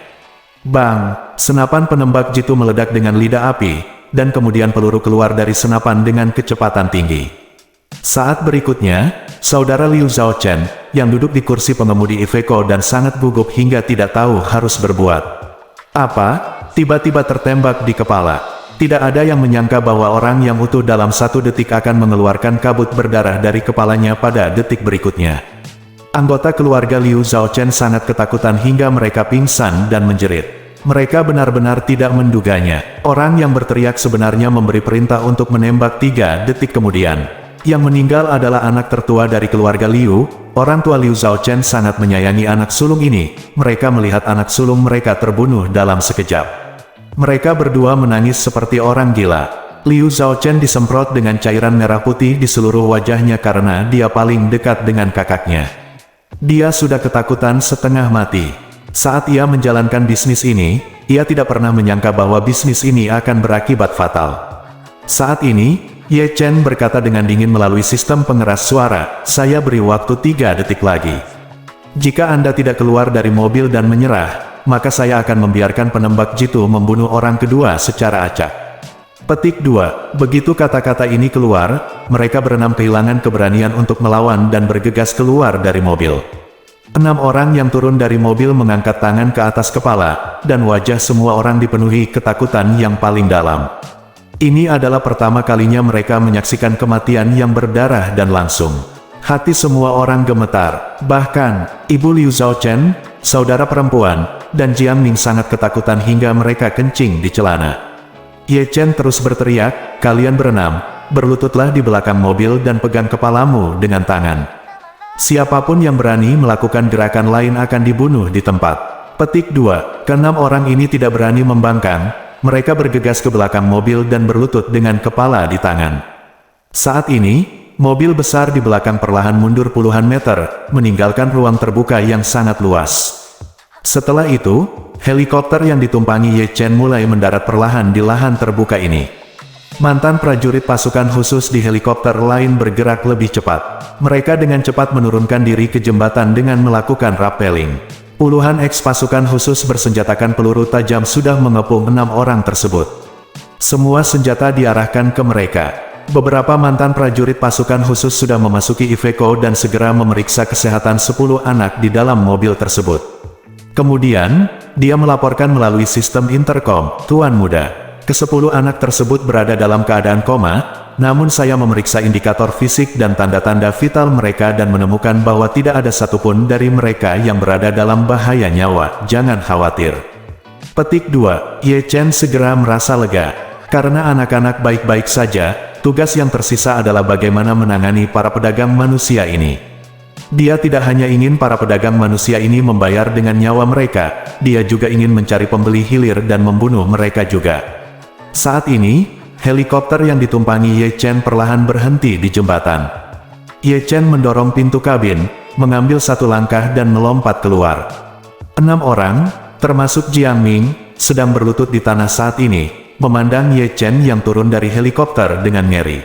Bang! Senapan penembak jitu meledak dengan lidah api, dan kemudian peluru keluar dari senapan dengan kecepatan tinggi. Saat berikutnya, saudara Liu Zhaochen, yang duduk di kursi pengemudi Iveco dan sangat gugup hingga tidak tahu harus berbuat apa, tiba-tiba tertembak di kepala. Tidak ada yang menyangka bahwa orang yang utuh dalam 1 detik akan mengeluarkan kabut berdarah dari kepalanya pada detik berikutnya. Anggota keluarga Liu Zhaochen sangat ketakutan hingga mereka pingsan dan menjerit. Mereka benar-benar tidak menduganya. Orang yang berteriak sebenarnya memberi perintah untuk menembak 3 detik kemudian. Yang meninggal adalah anak tertua dari keluarga Liu. Orang tua Liu Zhaochen sangat menyayangi anak sulung ini. Mereka melihat anak sulung mereka terbunuh dalam sekejap. Mereka berdua menangis seperti orang gila. Liu Zhaochen disemprot dengan cairan merah putih di seluruh wajahnya karena dia paling dekat dengan kakaknya. Dia sudah ketakutan setengah mati. Saat ia menjalankan bisnis ini, ia tidak pernah menyangka bahwa bisnis ini akan berakibat fatal. Saat ini, Ye Chen berkata dengan dingin melalui sistem pengeras suara, saya beri waktu 3 detik lagi. Jika Anda tidak keluar dari mobil dan menyerah, maka saya akan membiarkan penembak jitu membunuh orang kedua secara acak. Petik 2. Begitu kata-kata ini keluar, mereka berenam kehilangan keberanian untuk melawan dan bergegas keluar dari mobil. 6 orang yang turun dari mobil mengangkat tangan ke atas kepala, dan wajah semua orang dipenuhi ketakutan yang paling dalam. Ini adalah pertama kalinya mereka menyaksikan kematian yang berdarah dan langsung. Hati semua orang gemetar, bahkan Ibu Liu Zhaochen, saudara perempuan, dan Jiang Ning sangat ketakutan hingga mereka kencing di celana. Ye Chen terus berteriak, kalian berenam, berlututlah di belakang mobil dan pegang kepalamu dengan tangan. Siapapun yang berani melakukan gerakan lain akan dibunuh di tempat. Petik 2. Keenam orang ini tidak berani membangkang. Mereka bergegas ke belakang mobil dan berlutut dengan kepala di tangan. Saat ini, mobil besar di belakang perlahan mundur puluhan meter, meninggalkan ruang terbuka yang sangat luas. Setelah itu, helikopter yang ditumpangi Ye Chen mulai mendarat perlahan di lahan terbuka ini. Mantan prajurit pasukan khusus di helikopter lain bergerak lebih cepat. Mereka dengan cepat menurunkan diri ke jembatan dengan melakukan rappelling. Puluhan eks-pasukan khusus bersenjatakan peluru tajam sudah mengepung 6 orang tersebut. Semua senjata diarahkan ke mereka. Beberapa mantan prajurit pasukan khusus sudah memasuki Iveco dan segera memeriksa kesehatan 10 anak di dalam mobil tersebut. Kemudian, dia melaporkan melalui sistem interkom, Tuan Muda. Ke-10 anak tersebut berada dalam keadaan koma, namun saya memeriksa indikator fisik dan tanda-tanda vital mereka dan menemukan bahwa tidak ada satupun dari mereka yang berada dalam bahaya nyawa, jangan khawatir. Petik 2. Ye Chen segera merasa lega. Karena anak-anak baik-baik saja, tugas yang tersisa adalah bagaimana menangani para pedagang manusia ini. Dia tidak hanya ingin para pedagang manusia ini membayar dengan nyawa mereka, dia juga ingin mencari pembeli hilir dan membunuh mereka juga. Saat ini, helikopter yang ditumpangi Ye Chen perlahan berhenti di jembatan. Ye Chen mendorong pintu kabin, mengambil satu langkah dan melompat keluar. 6 orang, termasuk Jiang Ming, sedang berlutut di tanah saat ini, memandang Ye Chen yang turun dari helikopter dengan ngeri.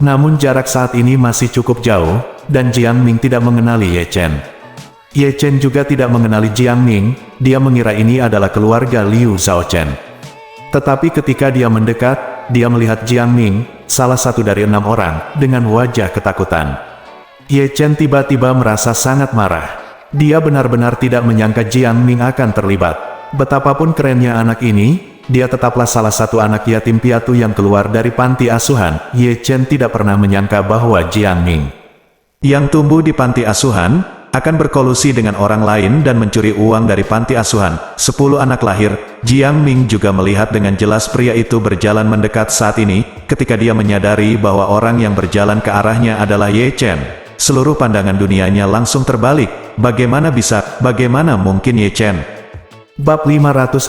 Namun jarak saat ini masih cukup jauh, dan Jiang Ming tidak mengenali Ye Chen. Ye Chen juga tidak mengenali Jiang Ming, dia mengira ini adalah keluarga Liu Zhaochen. Tetapi ketika dia mendekat, dia melihat Jiang Ming, salah satu dari 6 orang, dengan wajah ketakutan. Ye Chen tiba-tiba merasa sangat marah. Dia benar-benar tidak menyangka Jiang Ming akan terlibat. Betapapun kerennya anak ini, dia tetaplah salah satu anak yatim piatu yang keluar dari panti asuhan. Ye Chen tidak pernah menyangka bahwa Jiang Ming, yang tumbuh di panti asuhan, akan berkolusi dengan orang lain dan mencuri uang dari panti asuhan. 10 anak lahir. Jiang Ming juga melihat dengan jelas pria itu berjalan mendekat saat ini, ketika dia menyadari bahwa orang yang berjalan ke arahnya adalah Ye Chen. Seluruh pandangan dunianya langsung terbalik. Bagaimana mungkin Ye Chen? Bab 520.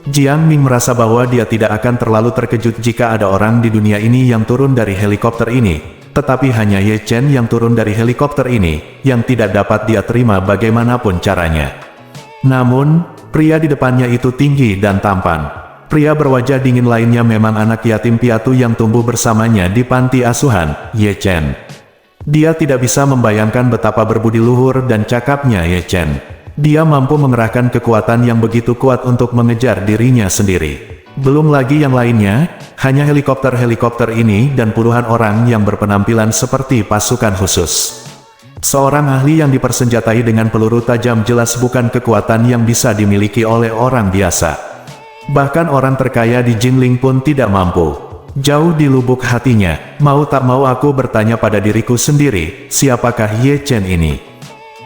Jiang Ming merasa bahwa dia tidak akan terlalu terkejut jika ada orang di dunia ini yang turun dari helikopter ini. Tetapi hanya Ye Chen yang turun dari helikopter ini, yang tidak dapat dia terima bagaimanapun caranya. Namun, pria di depannya itu tinggi dan tampan. Pria berwajah dingin lainnya memang anak yatim piatu yang tumbuh bersamanya di panti asuhan, Ye Chen. Dia tidak bisa membayangkan betapa berbudi luhur dan cakapnya Ye Chen. Dia mampu mengerahkan kekuatan yang begitu kuat untuk mengejar dirinya sendiri. Belum lagi yang lainnya, hanya helikopter-helikopter ini dan puluhan orang yang berpenampilan seperti pasukan khusus. Seorang ahli yang dipersenjatai dengan peluru tajam jelas bukan kekuatan yang bisa dimiliki oleh orang biasa. Bahkan orang terkaya di Jinling pun tidak mampu. Jauh di lubuk hatinya, mau tak mau aku bertanya pada diriku sendiri, siapakah Ye Chen ini?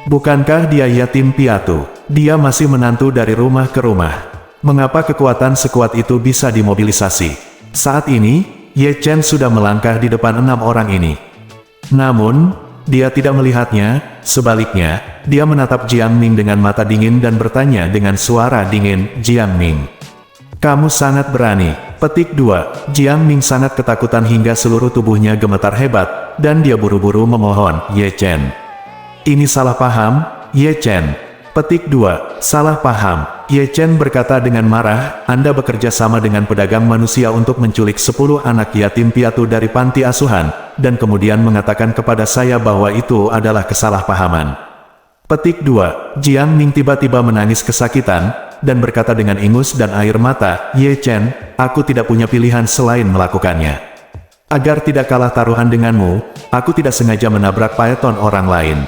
Bukankah dia yatim piatu? Dia masih menantu dari rumah ke rumah. Mengapa kekuatan sekuat itu bisa dimobilisasi? Saat ini, Ye Chen sudah melangkah di depan 6 orang ini. Namun, dia tidak melihatnya, sebaliknya, dia menatap Jiang Ming dengan mata dingin dan bertanya dengan suara dingin, Jiang Ming. Kamu sangat berani. Petik 2. Jiang Ming sangat ketakutan hingga seluruh tubuhnya gemetar hebat, dan dia buru-buru memohon, Ye Chen. Ini salah paham, Ye Chen. Petik 2. Salah paham. Ye Chen berkata dengan marah, Anda bekerja sama dengan pedagang manusia untuk menculik 10 anak yatim piatu dari panti asuhan, dan kemudian mengatakan kepada saya bahwa itu adalah kesalahpahaman. Petik 2. Jiang Ming tiba-tiba menangis kesakitan, dan berkata dengan ingus dan air mata, Ye Chen, aku tidak punya pilihan selain melakukannya. Agar tidak kalah taruhan denganmu, aku tidak sengaja menabrak python orang lain.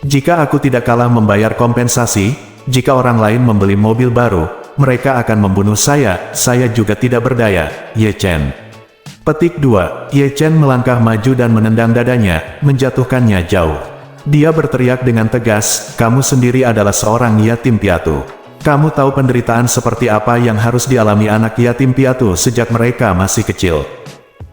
Jika aku tidak kalah membayar kompensasi, jika orang lain membeli mobil baru, mereka akan membunuh saya juga tidak berdaya, Ye Chen. Petik 2. Ye Chen melangkah maju dan menendang dadanya, menjatuhkannya jauh. Dia berteriak dengan tegas, kamu sendiri adalah seorang yatim piatu. Kamu tahu penderitaan seperti apa yang harus dialami anak yatim piatu sejak mereka masih kecil.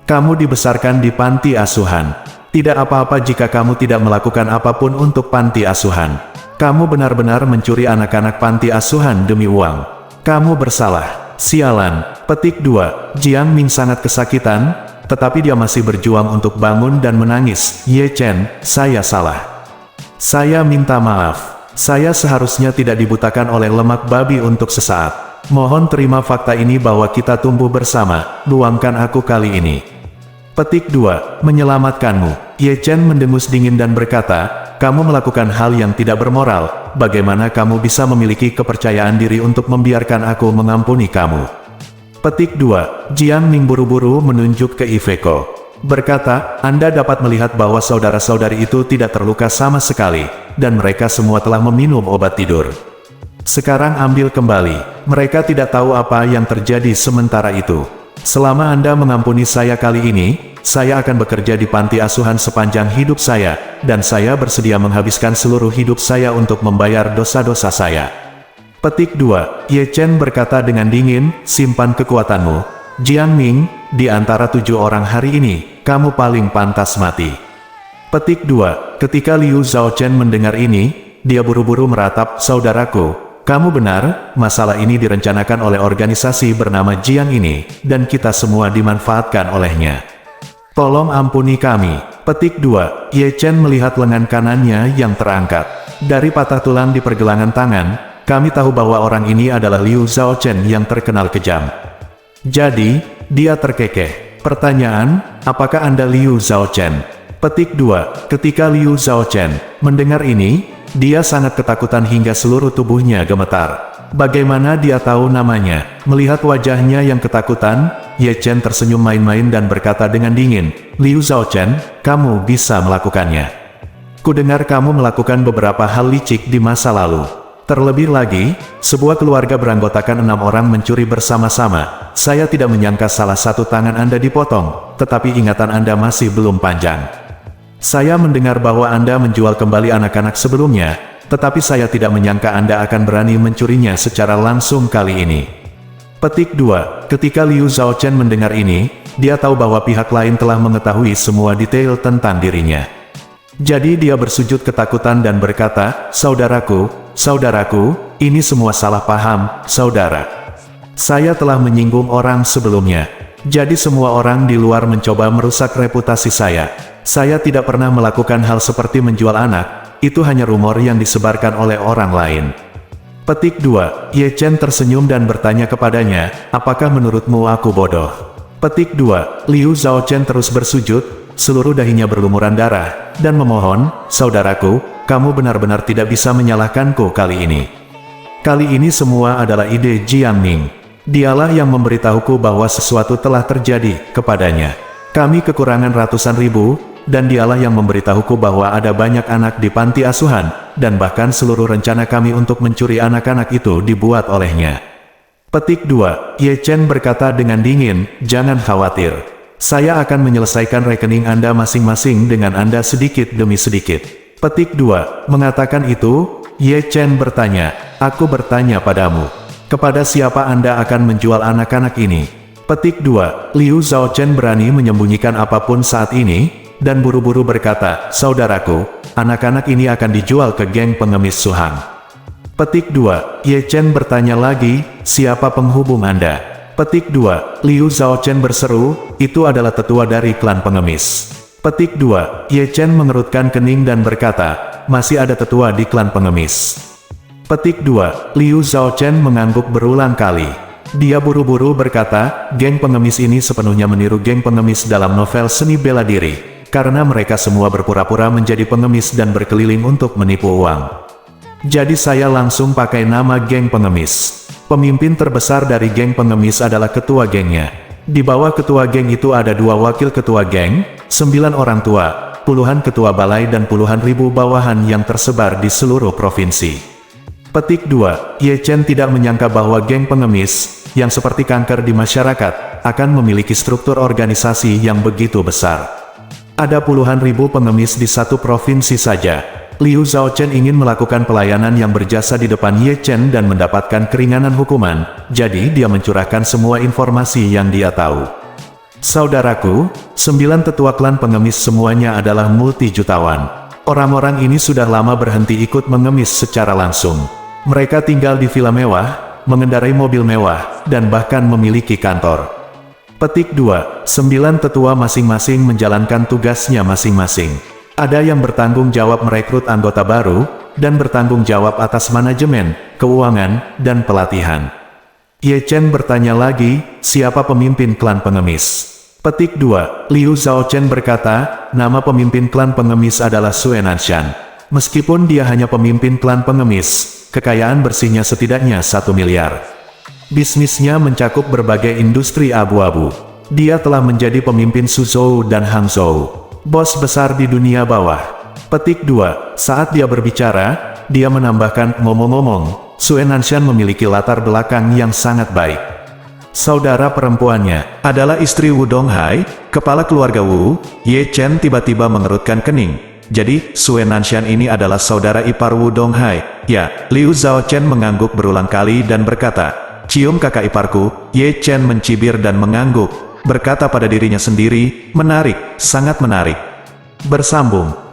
Kamu dibesarkan di panti asuhan. Tidak apa-apa jika kamu tidak melakukan apapun untuk panti asuhan. Kamu benar-benar mencuri anak-anak panti asuhan demi uang. Kamu bersalah. Sialan. Petik 2. Jiang Ming sangat kesakitan, tetapi dia masih berjuang untuk bangun dan menangis. Ye Chen, saya salah. Saya minta maaf. Saya seharusnya tidak dibutakan oleh lemak babi untuk sesaat. Mohon terima fakta ini bahwa kita tumbuh bersama. Luangkan aku kali ini. Petik 2. Menyelamatkanmu. Ye Chen mendengus dingin dan berkata, kamu melakukan hal yang tidak bermoral. Bagaimana kamu bisa memiliki kepercayaan diri untuk membiarkan aku mengampuni kamu? Petik 2. Jiang Ming buru-buru menunjuk ke Iveco. Berkata, Anda dapat melihat bahwa saudara-saudari itu tidak terluka sama sekali, dan mereka semua telah meminum obat tidur. Sekarang ambil kembali. Mereka tidak tahu apa yang terjadi sementara itu. Selama Anda mengampuni saya kali ini, saya akan bekerja di panti asuhan sepanjang hidup saya, dan saya bersedia menghabiskan seluruh hidup saya untuk membayar dosa-dosa saya. Petik 2. Ye Chen berkata dengan dingin, simpan kekuatanmu. Jiang Ming, di antara 7 orang hari ini, kamu paling pantas mati. Petik 2. Ketika Liu Zhaochen mendengar ini, dia buru-buru meratap, saudaraku, kamu benar, masalah ini direncanakan oleh organisasi bernama Jiang ini, dan kita semua dimanfaatkan olehnya. Tolong ampuni kami. Petik 2. Ye Chen melihat lengan kanannya yang terangkat. Dari patah tulang di pergelangan tangan, kami tahu bahwa orang ini adalah Liu Zhaochen yang terkenal kejam. Jadi, dia terkekeh. Pertanyaan, apakah Anda Liu Zhaochen? Petik 2. Ketika Liu Zhaochen mendengar ini, dia sangat ketakutan hingga seluruh tubuhnya gemetar. Bagaimana dia tahu namanya? Melihat wajahnya yang ketakutan, Ye Chen tersenyum main-main dan berkata dengan dingin, Liu Zhaochen, kamu bisa melakukannya. Kudengar kamu melakukan beberapa hal licik di masa lalu. Terlebih lagi, sebuah keluarga beranggotakan 6 orang mencuri bersama-sama. Saya tidak menyangka salah satu tangan Anda dipotong, tetapi ingatan Anda masih belum panjang. Saya mendengar bahwa Anda menjual kembali anak-anak sebelumnya, tetapi saya tidak menyangka Anda akan berani mencurinya secara langsung kali ini. Petik 2. Ketika Liu Zhaochen mendengar ini, dia tahu bahwa pihak lain telah mengetahui semua detail tentang dirinya. Jadi dia bersujud ketakutan dan berkata, saudaraku, ini semua salah paham, saudara. Saya telah menyinggung orang sebelumnya. Jadi semua orang di luar mencoba merusak reputasi saya. Saya tidak pernah melakukan hal seperti menjual anak, itu hanya rumor yang disebarkan oleh orang lain. Petik 2. Ye Chen tersenyum dan bertanya kepadanya, apakah menurutmu aku bodoh? Petik 2. Liu Zhaochen terus bersujud, seluruh dahinya berlumuran darah, dan memohon, saudaraku, kamu benar-benar tidak bisa menyalahkanku kali ini. Kali ini semua adalah ide Jiang Ning. Dialah yang memberitahuku bahwa sesuatu telah terjadi kepadanya. Kami kekurangan ratusan ribu, dan dialah yang memberitahuku bahwa ada banyak anak di panti asuhan, dan bahkan seluruh rencana kami untuk mencuri anak-anak itu dibuat olehnya. Petik 2. Ye Chen berkata dengan dingin, jangan khawatir. Saya akan menyelesaikan rekening Anda masing-masing dengan Anda sedikit demi sedikit. Petik 2. Mengatakan itu, Ye Chen bertanya, aku bertanya padamu, kepada siapa Anda akan menjual anak-anak ini? Petik 2. Liu Zhaochen berani menyembunyikan apapun saat ini, dan buru-buru berkata, saudaraku, anak-anak ini akan dijual ke geng pengemis Suhang. Petik 2. Ye Chen bertanya lagi, siapa penghubung Anda? Petik 2. Liu Zhaochen berseru, itu adalah tetua dari klan pengemis. Petik 2. Ye Chen mengerutkan kening dan berkata, masih ada tetua di klan pengemis. Petik 2. Liu Zhaochen mengangguk berulang kali. Dia buru-buru berkata, geng pengemis ini sepenuhnya meniru geng pengemis dalam novel seni bela diri. Karena mereka semua berpura-pura menjadi pengemis dan berkeliling untuk menipu uang. Jadi saya langsung pakai nama geng pengemis. Pemimpin terbesar dari geng pengemis adalah ketua gengnya. Di bawah ketua geng itu ada 2 wakil ketua geng, 9 orang tua, puluhan ketua balai dan puluhan ribu bawahan yang tersebar di seluruh provinsi. Petik 2. Ye Chen tidak menyangka bahwa geng pengemis, yang seperti kanker di masyarakat, akan memiliki struktur organisasi yang begitu besar. Ada puluhan ribu pengemis di satu provinsi saja. Liu Zhaochen ingin melakukan pelayanan yang berjasa di depan Ye Chen dan mendapatkan keringanan hukuman, jadi dia mencurahkan semua informasi yang dia tahu. Saudaraku, 9 tetua klan pengemis semuanya adalah multi-jutawan. Orang-orang ini sudah lama berhenti ikut mengemis secara langsung. Mereka tinggal di villa mewah, mengendarai mobil mewah, dan bahkan memiliki kantor. Petik 2. 9 tetua masing-masing menjalankan tugasnya masing-masing. Ada yang bertanggung jawab merekrut anggota baru, dan bertanggung jawab atas manajemen, keuangan, dan pelatihan. Ye Chen bertanya lagi, siapa pemimpin klan pengemis? Petik 2. Liu Zhaochen berkata, nama pemimpin klan pengemis adalah Sue Nanshan. Meskipun dia hanya pemimpin klan pengemis, kekayaan bersihnya setidaknya 1 miliar. Bisnisnya mencakup berbagai industri abu-abu. Dia telah menjadi pemimpin Suzhou dan Hangzhou, bos besar di dunia bawah. Petik 2. Saat dia berbicara, dia menambahkan, ngomong-ngomong, Sue Nanshan memiliki latar belakang yang sangat baik. Saudara perempuannya adalah istri Wu Donghai, kepala keluarga Wu. Ye Chen tiba-tiba mengerutkan kening. Jadi, Sue Nanshan ini adalah saudara ipar Wu Donghai. Ya, Liu Zhaochen mengangguk berulang kali dan berkata, cium kakak iparku. Ye Chen mencibir dan mengangguk, berkata pada dirinya sendiri, menarik, sangat menarik. Bersambung.